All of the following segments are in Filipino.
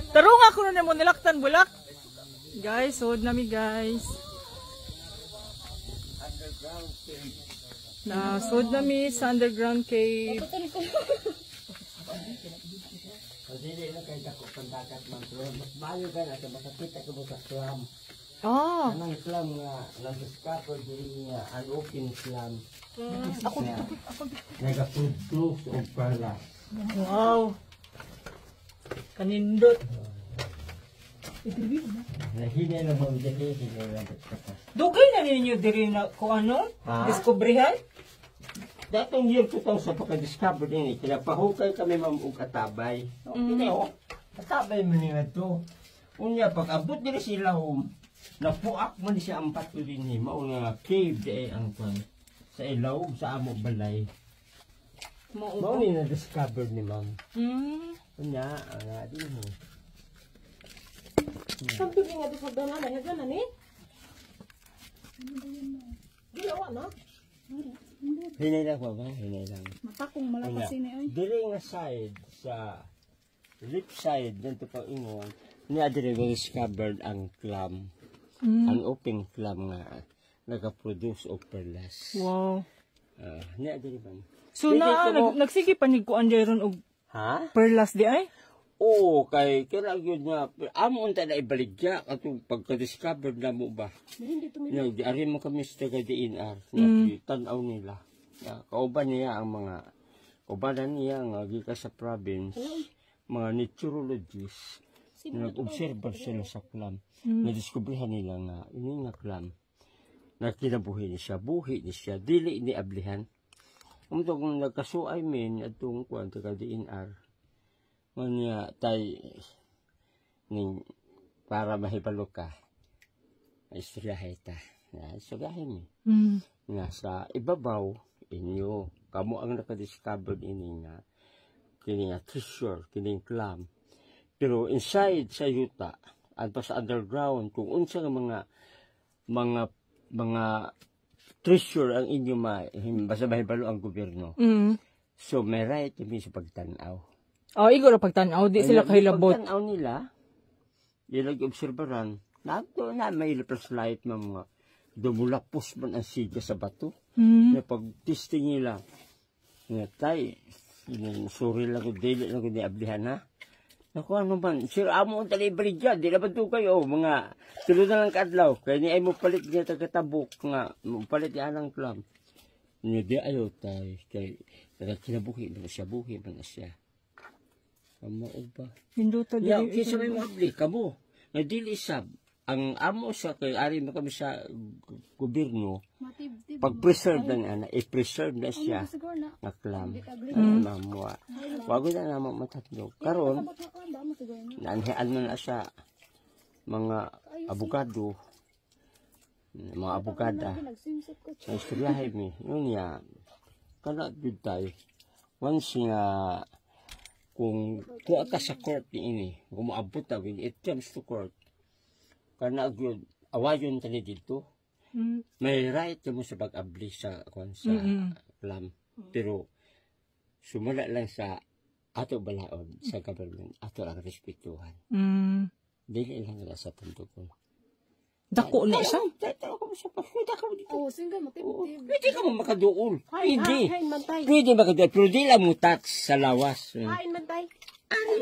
Tarong ako na mo nilaktan bulak. Guys, hold na mi guys. Na sud na mi sa underground cave. Dili na kay dako pandakat man pero mas maayo ka na makakita ka mo sa slam. Ah, Anong slam nga nag-discover diri nga an open slam. Ako nagapudlo og pala. wow. Kanindot. Nahinay na mo dili hinay na dito. Dugay na ninyo diri na kung ano? Diskubrihan? Datong year 2000 sa pagka-discover din, kinapahukay kami og katabay. Okay, katabay man nga to. Unya, pag abot nila sila napuak man siya ang pato din mao nga cave di ang kwan. Sa ilaw, sa amo balay. Mao ni na-discover ni ma'am. Unya, nga din mo. Sampai nga di sa doon na hagana ni. Ginawa na. Hinay lang ba? Hinay lang. Matakong malakas ini oy. Dili nga side sa lip side dito pa ingon niya dili discovered ang clam. Ang open clam nga nagaproduce og perlas. Wow. Niya dili ba? So nagsige panig ko anjeron og Ha? perlas di ay? Oo, kay kailangan yun nga amo unta na ibaligya atong pagka-discover na mo ba? Di ari mo kami sa taga DNR na tan-aw nila. Kauban niya ang mga kaubanan niya nga gikan sa province, mga naturologists na nag-observe sila sa clam. Nadiskubrihan nila nga ini nga clam na kinabuhi ni siya, buhi ni siya, dili ni ablihan. Umto kung nagkasuay min atong kuan taga DNR. Manya tay ning para mahibalo ka. Istoryahay ta. Istoryahin mi. Nga sa ibabaw inyo kamo ang naka-discovered ini nga kini nga treasure, kining clam. Pero inside sa yuta at sa underground kung unsa nga mga treasure ang inyo basta mahibalo ang gobyerno. So may right kami sa pagtanaw. Oh, igor pagtanaw di sila kahilabot. Pagtanaw nila, ilag obserbaran, nato na may flashlight mga dumulapos man ang siga sa bato. Na pag-testing nila, nga tay, sorry lang ko, dili lang ko niablihan ha. Naku ano man, sir, amo ang talibali dyan, di na ba ito kayo, mga tulad na lang kadlaw, kaya niya ay mo palit niya tagatabok nga, mo palit niya alang clam. Niya di ayaw tay, kaya kinabuhi man na siya, buhi man na siya. Kamo ba? Hinduta Ya, kisa may mabli, kamo, nga dili sab, ang amo sa kay ari mo kami sa gobyerno pag-preserve na nga i-preserve na siya nga clam mamwa wag na namo matatlo karon nanhian man na siya mga abogado mga abogada sa istoryahe mi yun ya kana gud tay once nga kung tuwa ka sa court ni ini kung moabot ta when it comes to court kana gyud awayon tani dito may right mo sa pag-abli sa clam pero sumala lang sa ato balaod sa government ato ang respetuhan dili lang nila sa tundukon dako na siya tayo ko sa pagkuda ka dito Singa matibtib. pwede ka mo makaduol pwede makaduol pero di lang mo touch sa lawas Hain man tay. ari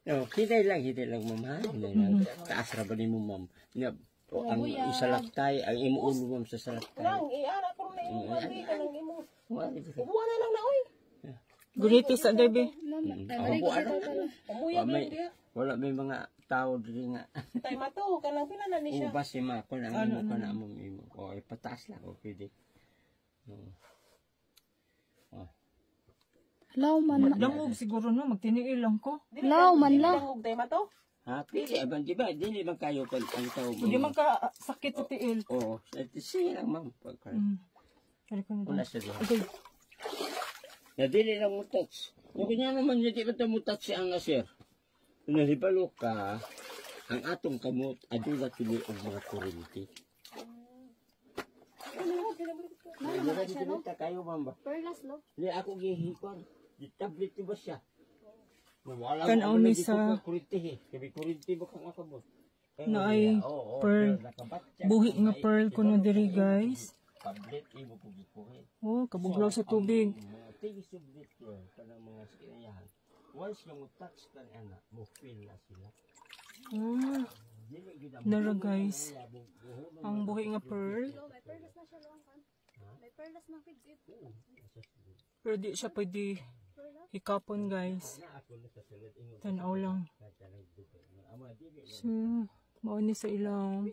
no, hinay lang ma'am ha. Hinay lang. Taas ra ba ni mo ma'am? Ang isalaktay, ang imuulo ma'am sa salaktay. Lang iara ko na imo abi kanang imo. Buwan na lang na oy. gunitis sa derby Wala may mga tao diri nga. Tay mato kanang pila na ni siya. Ubas si ma ko nang imo ka na mo imo. O ipataas lang o pwede. Law man. damog siguro no magtiniil lang ko Law man lang. Dangog tay mato. Ha, pili ba di ba dili man kayo kan ang tao. hindi man ka sakit sa tiil Oo, sige lang ma'am. Kaya ko Una na sa diha. okay Na dili lang mo touch. Kung kanya naman hindi ba mo touch ang sir. Kung nalibalo ka, ang atong kamot adula kini og mga kuryente. Wala dito kayo ma'am ba? Perlas lo. Ni ako gihikon. Di tablet ba siya? Tanaw mi sa kurente ba kang akabot? na ay pearl. Buhi nga pearl ko na diri guys. Pablit imo ko gikuhin. Oh, kabuglaw sa tubig. Tingis sublit ko kanang mga sinayahan. Once nga mo touch kan anak, mo feel na sila. Ah, nara guys. Ang buhi nga pearl. May perlas na siya lang kan. May perlas na kid. Pero di siya pwede hikapon guys. Tanaw lang. So, mauni sa ilang.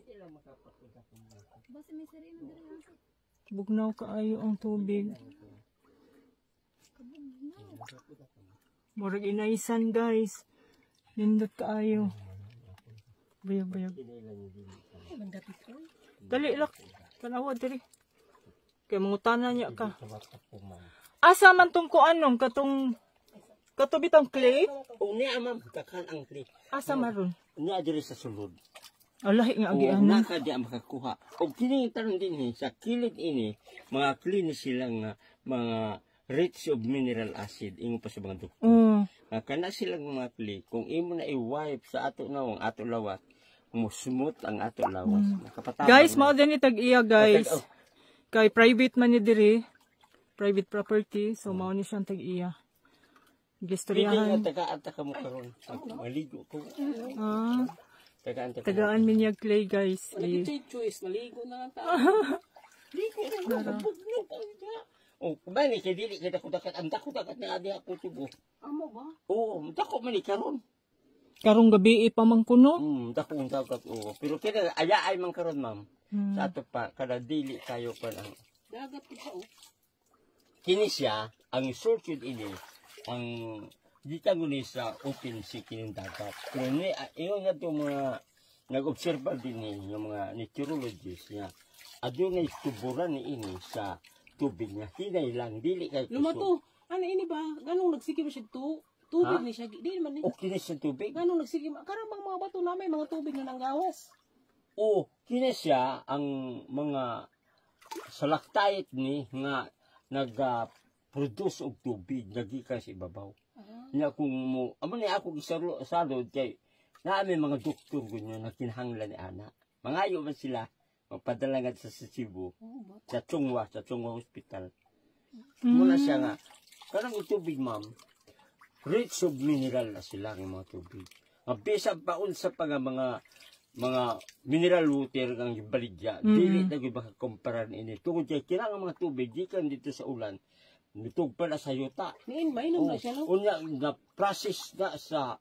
Basta may sarili na diri ha. Bugnaw kaayo ang tubig. Murag inaisan guys. Nindot kaayo. Bayag. Dali lak. Tanawa diri. Kaya mangutana niya ka. Asa man tong kuanom katubit ang clay? Uni amam kakan ang kli. Asa maron? Uni adiri sa sulod. Alahi nga agi O ana. naka di makakuha. O kini taron din sa kilid ini mga clean silang mga rich of mineral acid ingo pa sa mga doktor. Kana silang mga kli kung imo na i-wipe sa ato nawang ato lawat mo smooth ang ato lawas. Nakapatama. Guys, mao din ni tag-iya guys. Kay private man ni diri. Private property, so mao ni siyang tag-iya. Hindi Gistoryahan. nga tagaan ka mo karon. Maligo ko. Ah, Tagaan tagaan min niya clay guys. Choice maligo na lang ta. Oh, kumani kay dili kita ko dakat ang dako dakat na adi ako tubo. Amo ba? Oo, dako man ni karon. Karong gabi pa man kuno. Dako ang dagat oo. Pero kaya aya ay man karon ma'am. Sa ato pa kada dili kayo pa lang. Dagat pa oh. Kini siya ang sorted ini ang gikan ni sa open sea kining dagat. Pero ni iyo nga to mga nag-obserba din ni yung mga meteorologists niya. Adunay tuburan ni ini sa tubig niya. Hinay lang dili kay Lumato. Ano ini ba? Ganong nagsigim siya tubig ni siya. Di man ni. O kini sa tubig. Ganong nagsigim. Karabang mga bato na may mga tubig na nanggawas. O kini siya ang mga stalactite ni nga nag-produce og tubig nagikan sa ibabaw. Nya kung mo amo ni ako gisalod kay naami mga doktor gunyo na kinahanglan ni ana. Mangayo man sila magpadala sa Cebu sa Chungwa Hospital. Muna siya nga kanang tubig ma'am rich of mineral na sila ng mga tubig. Mabisa paun sa mga mineral water kang baligya. Dili na gyud makakumpara ini. Tungod kay kinahanglan mga tubig gikan dito sa ulan. Nitug pa na sa yuta. Mainom na siya no. Unya na-process na sa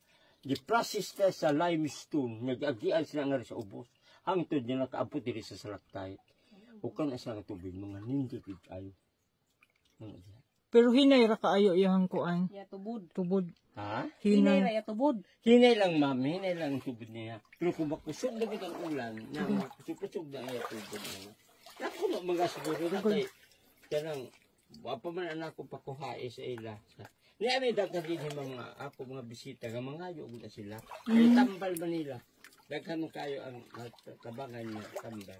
limestone. Nag-agian sila nga sa ubos. Hangtod niya nakaabot diri sa stalactite. O ka na siya nga tubig. Mga nindot ayo. Pero hinay ra kaayo iyang kuan. Ya tubod. Tubod. Ha? Hinay Hinay. ra ya tubod. Hinay lang ma'am. Hinay lang ang tubod niya. Pero kung makusog na ang ulan, na kusog na iya tubod niya. Ako na mga siguro na tayo. Kanang wapa man anak ko pakuhae sa ila. Ni ami daghan din mga ako mga bisita nga mangayo gud sila. Kay tambal man nila. Daghan mo kayo ang tabangan niya tambal.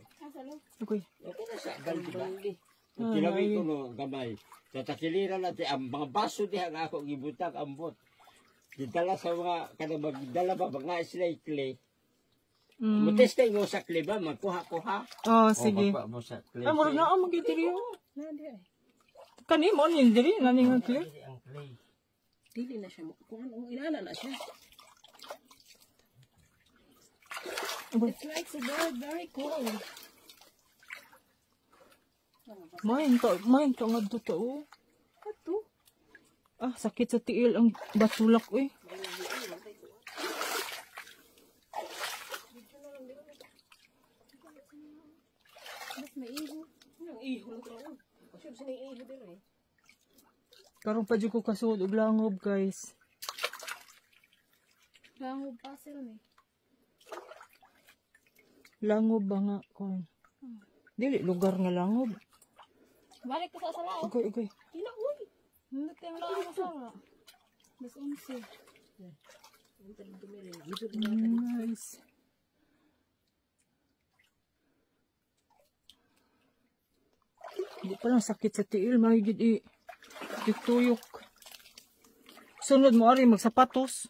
Okay. Okay na sa baldi. Kilawin ko no gamay. Tatakilira natin ang mga baso diha nga ako gibutang ambot. Didala sa mga kada magdala ba mga sila clay. Mutestay mo sa clay ba magkuha-kuha. Oh, sige. Mo sa clay. Ay, murag na ang magitiriyo. Na di ay. Kani mo nin diri nani nga clay. Ang clay. Dili na siya mo. Kung anong inana na siya. It's like so very cold. Main to nga duto. Ato. Ah, sakit sa tiil ang batulak eh. Mas may iho. Ang iho lang ito. Kasi sa may iho din eh. Karon pa jud ko kasuod og langob guys. Langob pa sila eh. Langob ba nga kon. Dili lugar nga langob. Balik ko sa sala. Okay. Ina, uy. Hindi tayo lang ako sala. Mas 11. Nice. Hindi pa lang sakit sa tiil, mahigit ituyok. Sunod mo ari magsapatos.